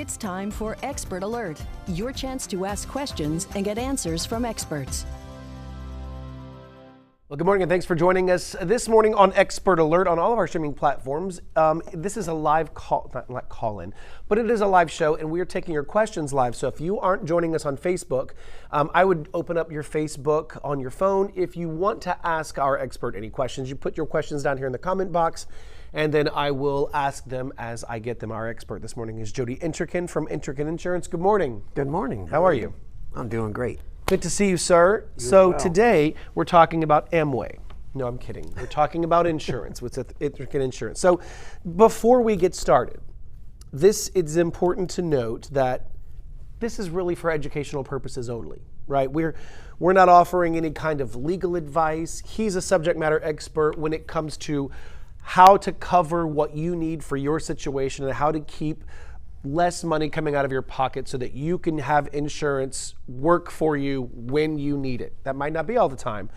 It's time for Expert Alert, your chance to ask questions and get answers from experts. Well, good morning and thanks for joining us this morning on Expert Alert on all of our streaming platforms. This is a live call, not call-in, but it is a live show and we are taking your questions live. So if you aren't joining us on Facebook, I would open up your Facebook on your phone. If you want to ask our expert any questions, you put your questions down here in the comment box and then I will ask them as I get them. Our expert this morning is Jody Entrekin from Entrekin Insurance. Good morning. Good morning. How are you? I'm doing great. Good to see you, sir. So today we're talking about Amway. No, I'm kidding. We're talking about insurance with Entrekin Insurance. So before we get started, this is important to note that this is really for educational purposes only, right? We're not offering any kind of legal advice. He's a subject matter expert when it comes to how to cover what you need for your situation and how to keep less money coming out of your pocket so that you can have insurance work for you when you need it. That might not be all the time,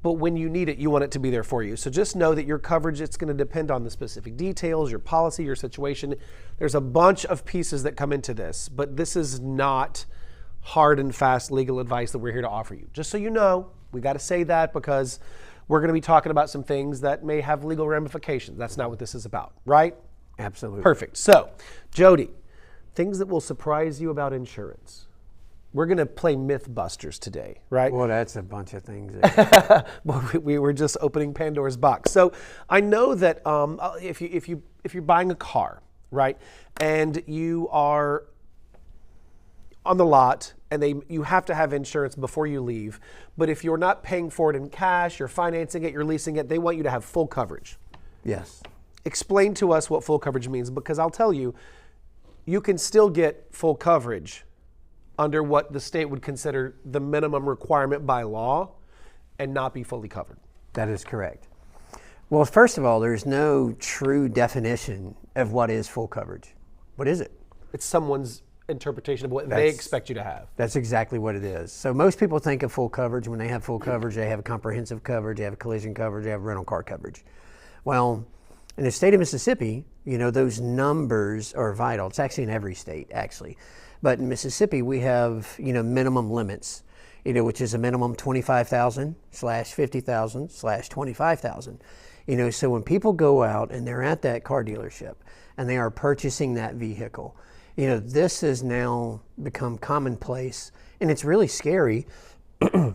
but when you need it, you want it to be there for you. So just know that your coverage, it's going to depend on the specific details, your policy, your situation. There's a bunch of pieces that come into this, but this is not hard and fast legal advice that we're here to offer you. Just so you know, we got to say that because we're going to be talking about some things that may have legal ramifications. That's not what this is about, right? Absolutely. Perfect. So, Jody, things that will surprise you about insurance. We're going to play Mythbusters today, right? Well, that's a bunch of things. we were just opening Pandora's box. So, I know that if you're buying a car, right, and you are on the lot and you have to have insurance before you leave, but if you're not paying for it in cash, you're financing it, you're leasing it, they want you to have full coverage. Yes. Explain to us what full coverage means, because I'll tell you, you can still get full coverage under what the state would consider the minimum requirement by law and not be fully covered. That is correct. Well, first of all, there's no true definition of what is full coverage. What is it? It's someone's interpretation of what they expect you to have. That's exactly what it is. So most people think of full coverage. When they have full coverage, they have comprehensive coverage, they have collision coverage, they have rental car coverage. Well, in the state of Mississippi, you know, those numbers are vital. It's actually in every state, actually. But in Mississippi, we have, you know, minimum limits, you know, which is a minimum 25,000 / 50,000 / 25,000. You know, so when people go out and they're at that car dealership and they are purchasing that vehicle, you know, this has now become commonplace, and it's really scary.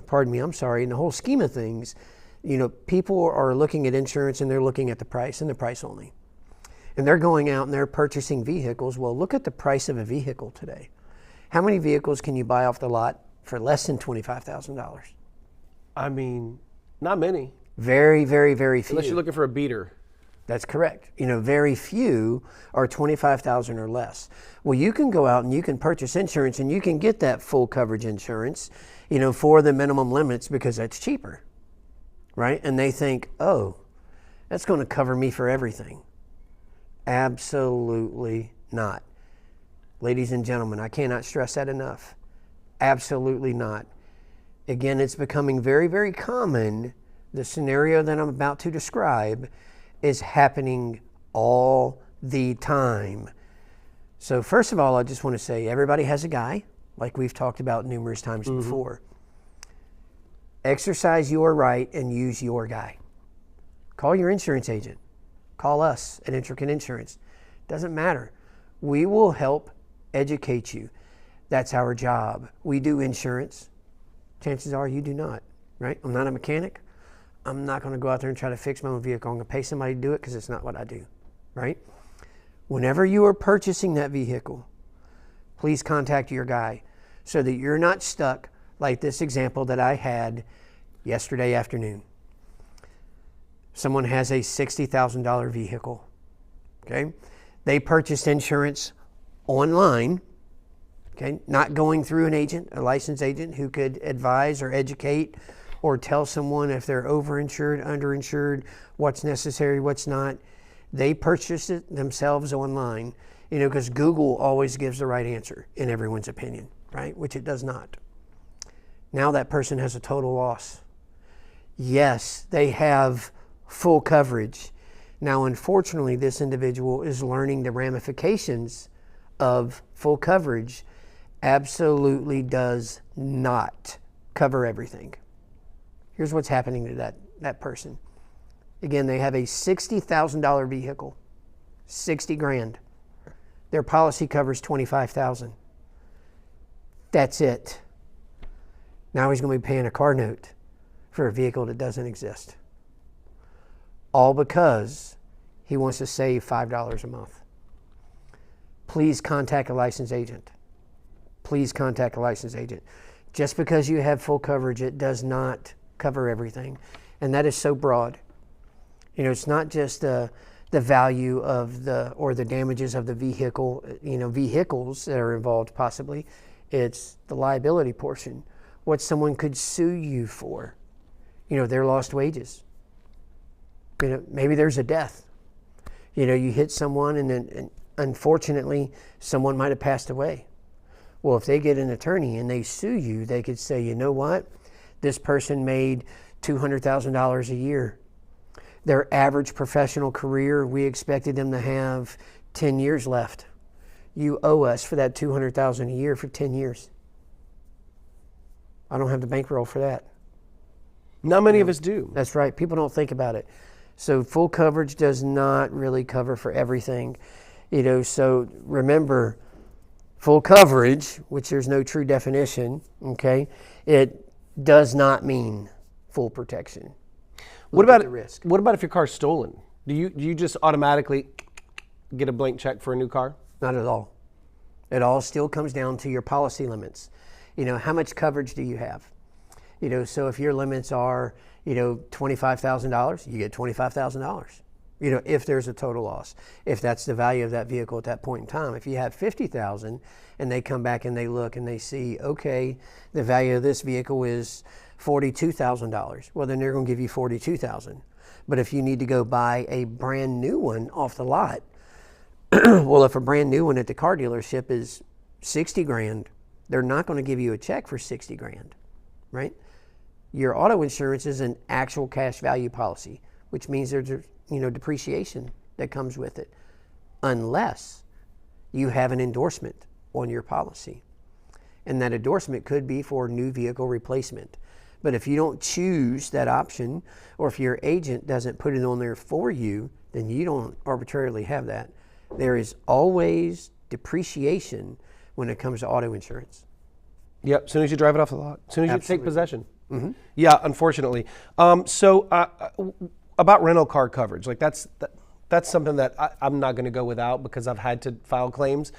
Pardon me, I'm sorry. In the whole scheme of things, you know, people are looking at insurance and they're looking at the price and the price only. And they're going out and they're purchasing vehicles. Well, look at the price of a vehicle today. How many vehicles can you buy off the lot for less than $25,000? I mean, not many. Very, very, very few. Unless you're looking for a beater. That's correct. You know, very few are 25,000 or less. Well, you can go out and you can purchase insurance and you can get that full coverage insurance, you know, for the minimum limits because that's cheaper, right? And they think, oh, that's going to cover me for everything. Absolutely not. Ladies and gentlemen, I cannot stress that enough. Absolutely not. Again, it's becoming very, very common. The scenario that I'm about to describe is happening all the time. So first of all, I just want to say everybody has a guy, like we've talked about numerous times before. Exercise your right and use your guy. Call your insurance agent. Call us at Entrekin Insurance. Doesn't matter. We will help educate you. That's our job. We do insurance. Chances are you do not, right? I'm not a mechanic. I'm not going to go out there and try to fix my own vehicle. I'm going to pay somebody to do it because it's not what I do, right? Whenever you are purchasing that vehicle, please contact your guy so that you're not stuck like this example that I had yesterday afternoon. Someone has a $60,000 vehicle, okay? They purchased insurance online, okay? Not going through an agent, a licensed agent who could advise or educate or tell someone if they're overinsured, underinsured, what's necessary, what's not. They purchased it themselves online, you know, because Google always gives the right answer in everyone's opinion, right? Which it does not. Now that person has a total loss. Yes, they have full coverage. Now, unfortunately, this individual is learning the ramifications of full coverage absolutely does not cover everything. Here's what's happening to that person. Again, they have a $60,000 vehicle, 60 grand. Their policy covers 25,000. That's it. Now he's going to be paying a car note for a vehicle that doesn't exist. All because he wants to save $5 a month. Please contact a licensed agent. Please contact a licensed agent. Just because you have full coverage, it does not cover everything. And that is so broad. You know, it's not just the value of the damages of the vehicle, vehicles that are involved possibly. It's the liability portion. What someone could sue you for. Their lost wages. Maybe there's a death. You hit someone and unfortunately someone might have passed away. Well, if they get an attorney and they sue you, they could say, you know what? This person made $200,000 a year. Their average professional career, we expected them to have 10 years left. You owe us for that $200,000 a year for 10 years. I don't have the bankroll for that. Not many of us do. That's right. People don't think about it. So full coverage does not really cover for everything. So remember, full coverage, which there's no true definition, okay, it does not mean full protection. What about the risk? What about if your car's stolen? Do you just automatically get a blank check for a new car? Not at all. It all still comes down to your policy limits. How much coverage do you have? So if your limits are, $25,000, you get $25,000. If there's a total loss, if that's the value of that vehicle at that point in time. If you have $50,000 and they come back and they look and they see, okay, the value of this vehicle is $42,000. Well, then they're going to give you $42,000. But if you need to go buy a brand new one off the lot, well, if a brand new one at the car dealership is 60 grand, they're not going to give you a check for 60 grand, right? Your auto insurance is an actual cash value policy, which means there's depreciation that comes with it, unless you have an endorsement on your policy. And that endorsement could be for new vehicle replacement. But if you don't choose that option, or if your agent doesn't put it on there for you, then you don't arbitrarily have that. There is always depreciation when it comes to auto insurance. Yep, as soon as you drive it off the lot, as soon as Absolutely. you take possession. Mm-hmm. Yeah, unfortunately. About rental car coverage, like that's something that I'm not going to go without because I've had to file claims,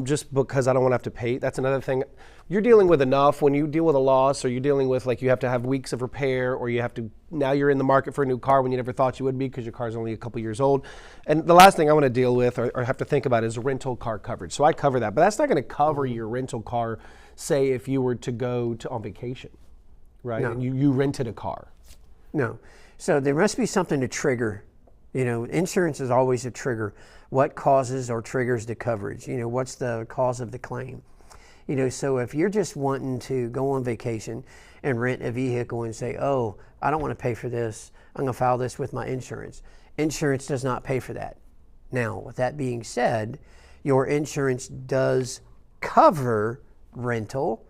just because I don't want to have to pay. That's another thing. You're dealing with enough when you deal with a loss, or you're dealing with you have to have weeks of repair, or now you're in the market for a new car when you never thought you would be because your car's only a couple years old. And the last thing I want to deal with or have to think about is rental car coverage. So I cover that, but that's not going to cover your rental car, say if you were to go on vacation, right? No. And you rented a car. No. So there must be something to trigger. Insurance is always a trigger. What causes or triggers the coverage? What's the cause of the claim? So if you're just wanting to go on vacation and rent a vehicle and say, oh, I don't want to pay for this, I'm going to file this with my insurance. Insurance does not pay for that. Now, with that being said, your insurance does cover rental,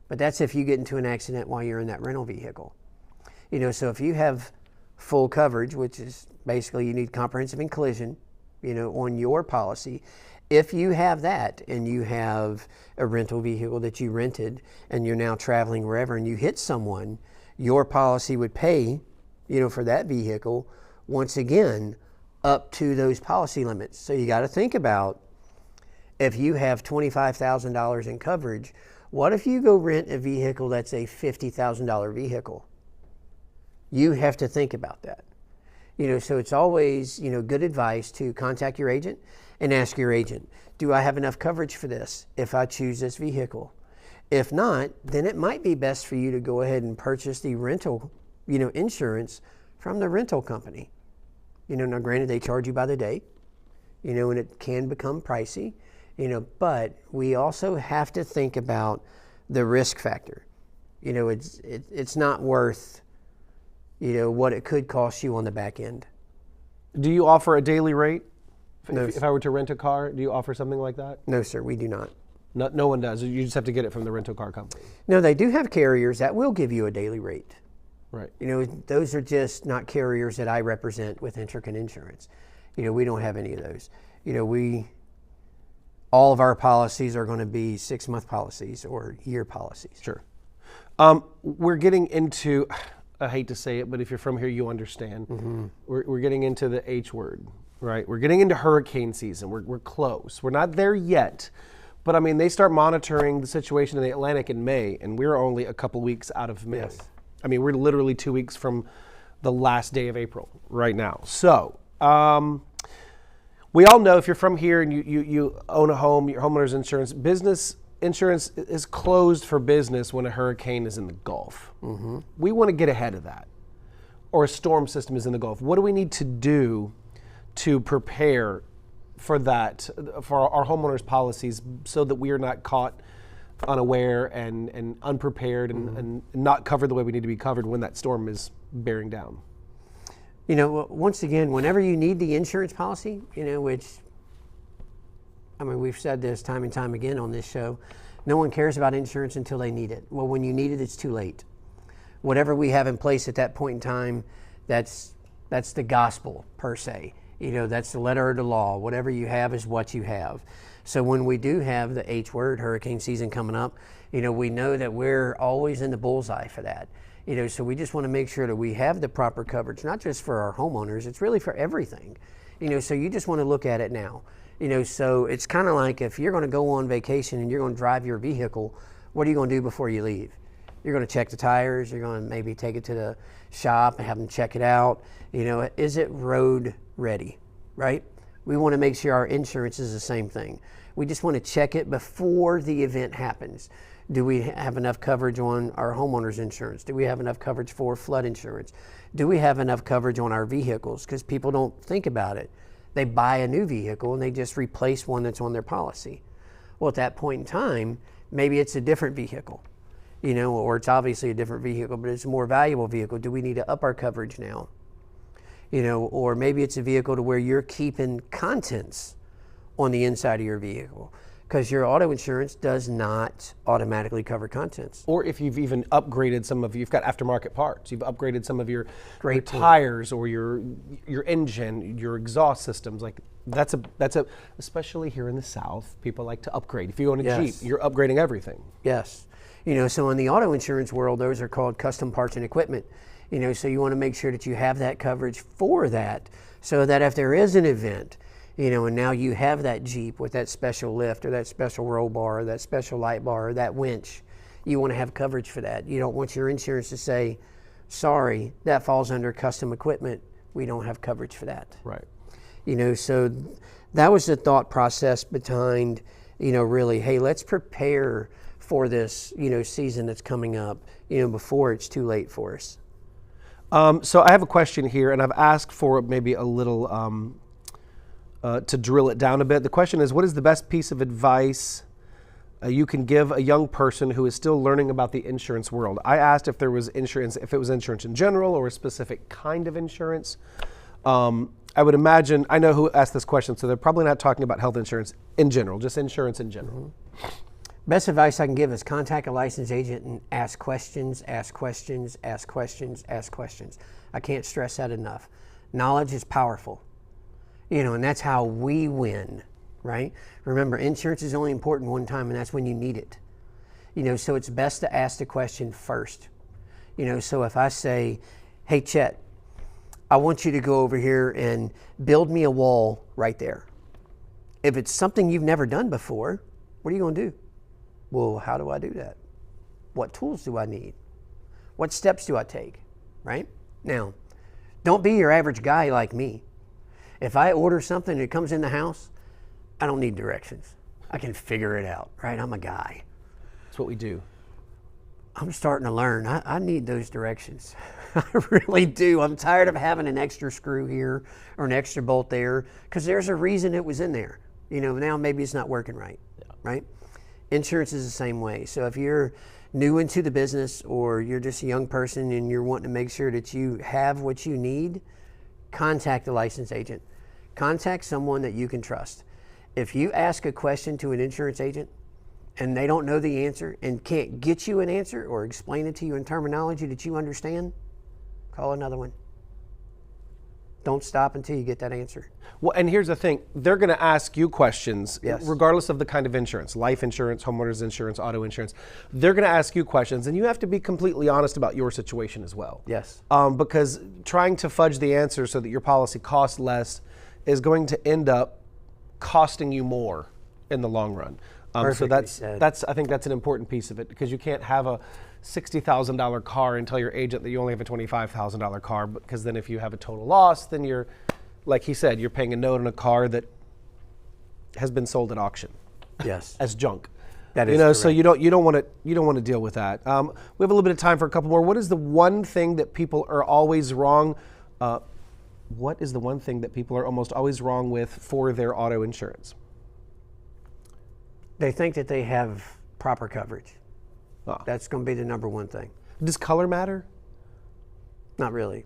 but that's if you get into an accident while you're in that rental vehicle. So if you have full coverage, which is basically you need comprehensive and collision, on your policy. If you have that and you have a rental vehicle that you rented and you're now traveling wherever and you hit someone, your policy would pay, for that vehicle, once again, up to those policy limits. So you got to think about, if you have $25,000 in coverage, what if you go rent a vehicle that's a $50,000 vehicle? You have to think about that. So it's always, good advice to contact your agent and ask your agent, do I have enough coverage for this if I choose this vehicle? If not, then it might be best for you to go ahead and purchase the rental, insurance from the rental company. Now granted, they charge you by the day, and it can become pricey, but we also have to think about the risk factor. It's not worth, what it could cost you on the back end. Do you offer a daily rate? If I were to rent a car, do you offer something like that? No, sir, we do not. No one does. You just have to get it from the rental car company. No, they do have carriers that will give you a daily rate. Right. Those are just not carriers that I represent with Entrekin Insurance. We don't have any of those. All of our policies are going to be 6-month policies or year policies. Sure. We're getting into, I hate to say it, but if you're from here, you understand. Mm-hmm. We're getting into the H word, right? We're getting into hurricane season. We're close. We're not there yet. But I mean, they start monitoring the situation in the Atlantic in May, and we're only a couple weeks out of May. Yes. I mean, we're literally 2 weeks from the last day of April right now. So, we all know if you're from here and you own a home, your homeowner's insurance, business insurance is closed for business when a hurricane is in the Gulf. Mm-hmm. We want to get ahead of that. Or a storm system is in the Gulf. What do we need to do to prepare for that, for our homeowners' policies, so that we are not caught unaware and unprepared and not covered the way we need to be covered when that storm is bearing down? Once again, whenever you need the insurance policy, which, I mean, we've said this time and time again on this show, no one cares about insurance until they need it. Well, when you need it, it's too late. Whatever we have in place at that point in time, that's the gospel, per se. That's the letter of the law. Whatever you have is what you have. So when we do have the H word, hurricane season coming up, we know that we're always in the bullseye for that. So we just want to make sure that we have the proper coverage, not just for our homeowners, it's really for everything. So you just want to look at it now. So it's kind of like if you're going to go on vacation and you're going to drive your vehicle, what are you going to do before you leave? You're going to check the tires, you're going to maybe take it to the shop and have them check it out. Is it road ready, right? We want to make sure our insurance is the same thing. We just want to check it before the event happens. Do we have enough coverage on our homeowners insurance? Do we have enough coverage for flood insurance? Do we have enough coverage on our vehicles? Because people don't think about it. They buy a new vehicle and they just replace one that's on their policy. Well, at that point in time, maybe it's a different vehicle, or it's obviously a different vehicle, but it's a more valuable vehicle. Do we need to up our coverage now? Or maybe it's a vehicle to where you're keeping contents on the inside of your vehicle, because your auto insurance does not automatically cover contents. Or if you've even upgraded you've got aftermarket parts, you've upgraded some of your tires or your engine, your exhaust systems. Like that's a especially here in the South, people like to upgrade. If you own a Jeep, you're upgrading everything. Yes. So in the auto insurance world, those are called custom parts and equipment. So you want to make sure that you have that coverage for that, so that if there is an event, and now you have that Jeep with that special lift or that special roll bar or that special light bar or that winch, you want to have coverage for that. You don't want your insurance to say, sorry, that falls under custom equipment. We don't have coverage for that. Right. So that was the thought process behind, really, hey, let's prepare for this, season that's coming up, before it's too late for us. So I have a question here, and I've asked for maybe a little to drill it down a bit. The question is, what is the best piece of advice you can give a young person who is still learning about the insurance world? I asked if there was insurance, if it was insurance in general or a specific kind of insurance. I would imagine, I know who asked this question, so they're probably not talking about health insurance in general, just insurance in general. Mm-hmm. Best advice I can give is contact a licensed agent and ask questions, ask questions, ask questions, ask questions. I can't stress that enough. Knowledge is powerful, and that's how we win, right? Remember, insurance is only important one time, and that's when you need it. So it's best to ask the question first. So if I say, hey, Chet, I want you to go over here and build me a wall right there. If it's something you've never done before, what are you going to do? Well, how do I do that? What tools do I need? What steps do I take, right? Now, don't be your average guy like me. If I order something and it comes in the house, I don't need directions. I can figure it out, right? I'm a guy. That's what we do. I'm starting to learn. I need those directions. I really do. I'm tired of having an extra screw here or an extra bolt there, because there's a reason it was in there. Now maybe it's not working right, right? Insurance is the same way. So if you're new into the business or you're just a young person and you're wanting to make sure that you have what you need, contact a licensed agent. contact someone that you can trust. If you ask a question to an insurance agent and they don't know the answer and can't get you an answer or explain it to you in terminology that you understand, call another one. Don't stop until you get that answer. Well, and here's the thing. They're going to ask you questions, Yes. regardless of the kind of insurance, life insurance, homeowners insurance, auto insurance. They're going to ask you questions, and you have to be completely honest about your situation as well. Yes. Because trying to fudge the answer so that your policy costs less is going to end up costing you more in the long run. So Perfectly said. I think that's an important piece of it, because you can't have a $60,000 car and tell your agent that you only have a $25,000 car, because then if you have a total loss, then you're, like he said, you're paying a note on a car that has been sold at auction. Yes. As junk. That is So correct. you don't want to deal with that. We have a little bit of time for a couple more. What is the one thing that people are always wrong? What is the one thing that people are almost always wrong with for their auto insurance? They think that they have proper coverage. Oh. That's going to be the number one thing. Does color matter? Not really.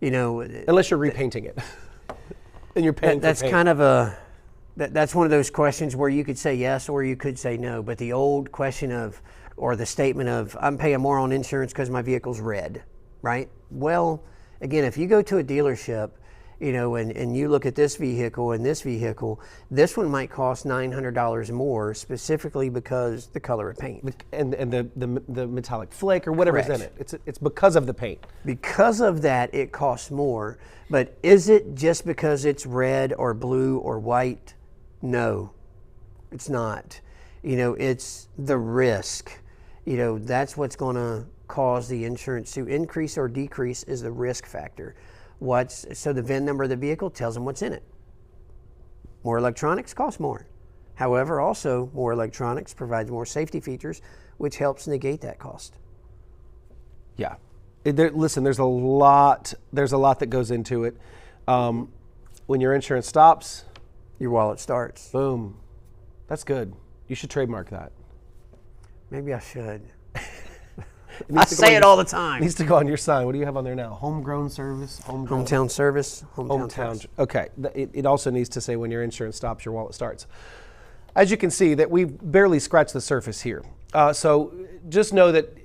You know, Unless you're repainting it. And you're paying that's for paint. kind of that's one of those questions where you could say yes or you could say no. But the old question of, or the statement of, I'm paying more on insurance because my vehicle's red, right? Well, again, if you go to a dealership, you know, and you look at this vehicle and this vehicle, this one might cost $900 more specifically because the color of paint. And the metallic flake or whatever's in Correct. it. It's because of the paint. Because of that, it costs more. But is it just because it's red or blue or white? No, it's not. You know, it's the risk. You know, that's what's going to cause the insurance to increase or decrease, is the risk factor. So the VIN number of the vehicle tells them what's in it. More electronics costs more. However, also more electronics provides more safety features, which helps negate that cost. Yeah. Listen, there's a lot that goes into it. When your insurance stops, Your wallet starts. boom. That's good. You should trademark that. Maybe I should. It I needs to go say on it your- all the time. Needs to go on your sign. What do you have on there now? Homegrown service? Hometown service. Hometown Hometown. service. Okay. It also needs to say when your insurance stops, your wallet starts. As you can see, that we've barely scratched the surface here. So just know that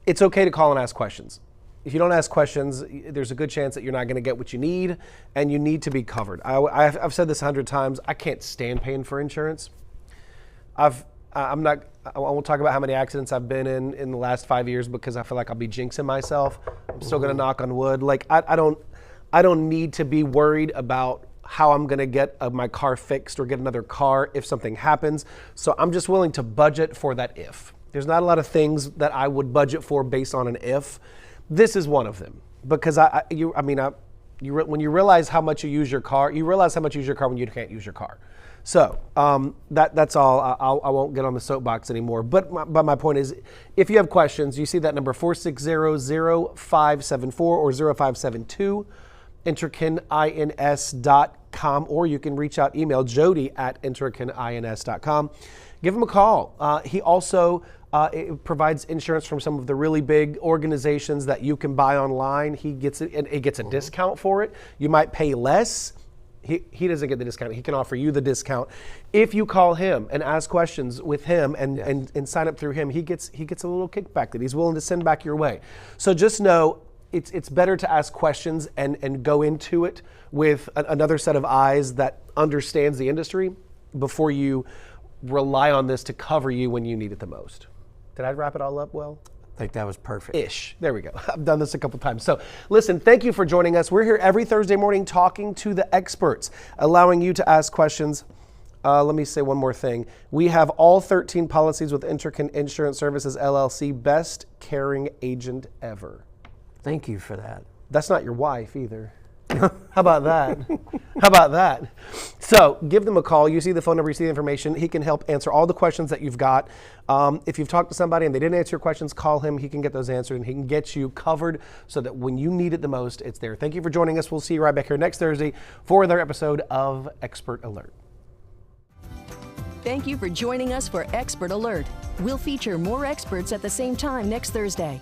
it's okay to call and ask questions. If you don't ask questions, there's a good chance that you're not going to get what you need, and you need to be covered. I've said this 100 times. I can't stand paying for insurance. I won't talk about how many accidents I've been in the last 5 years, because I feel like I'll be jinxing myself. I'm still going to knock on wood. Like I don't need to be worried about how I'm going to get my car fixed or get another car if something happens. So I'm just willing to budget for that if. There's not a lot of things that I would budget for based on an if. This is one of them, because when you realize how much you use your car, you realize how much you use your car when you can't use your car. So that's all. I won't get on the soapbox anymore. But my point is, if you have questions, you see that number 460-0574 or 0572, entrekinins.com, or you can reach out, email Jody at entrekinins.com. Give him a call. He also it provides insurance from some of the really big organizations that you can buy online. He gets it, and it gets a discount for it. You might pay less. He doesn't get the discount. He can offer you the discount if you call him and ask questions with him and sign up through him. He gets a little kickback that he's willing to send back your way. So just know it's better to ask questions and go into it with another set of eyes that understands the industry before you rely on this to cover you when you need it the most. Did I wrap it all up well? I think that was perfect. Ish. There we go. I've done this a couple times. So listen, thank you for joining us. We're here every Thursday morning talking to the experts, allowing you to ask questions. Let me say one more thing. We have all 13 policies with Entrekin Insurance Services, LLC, best caring agent ever. Thank you for that. That's not your wife either. How about that? How about that? So give them a call. You see the phone number, you see the information. He can help answer all the questions that you've got. If you've talked to somebody and they didn't answer your questions, call him. He can get those answered, and he can get you covered so that when you need it the most, it's there. Thank you for joining us. We'll see you right back here next Thursday for another episode of Expert Alert. Thank you for joining us for Expert Alert. We'll feature more experts at the same time next Thursday.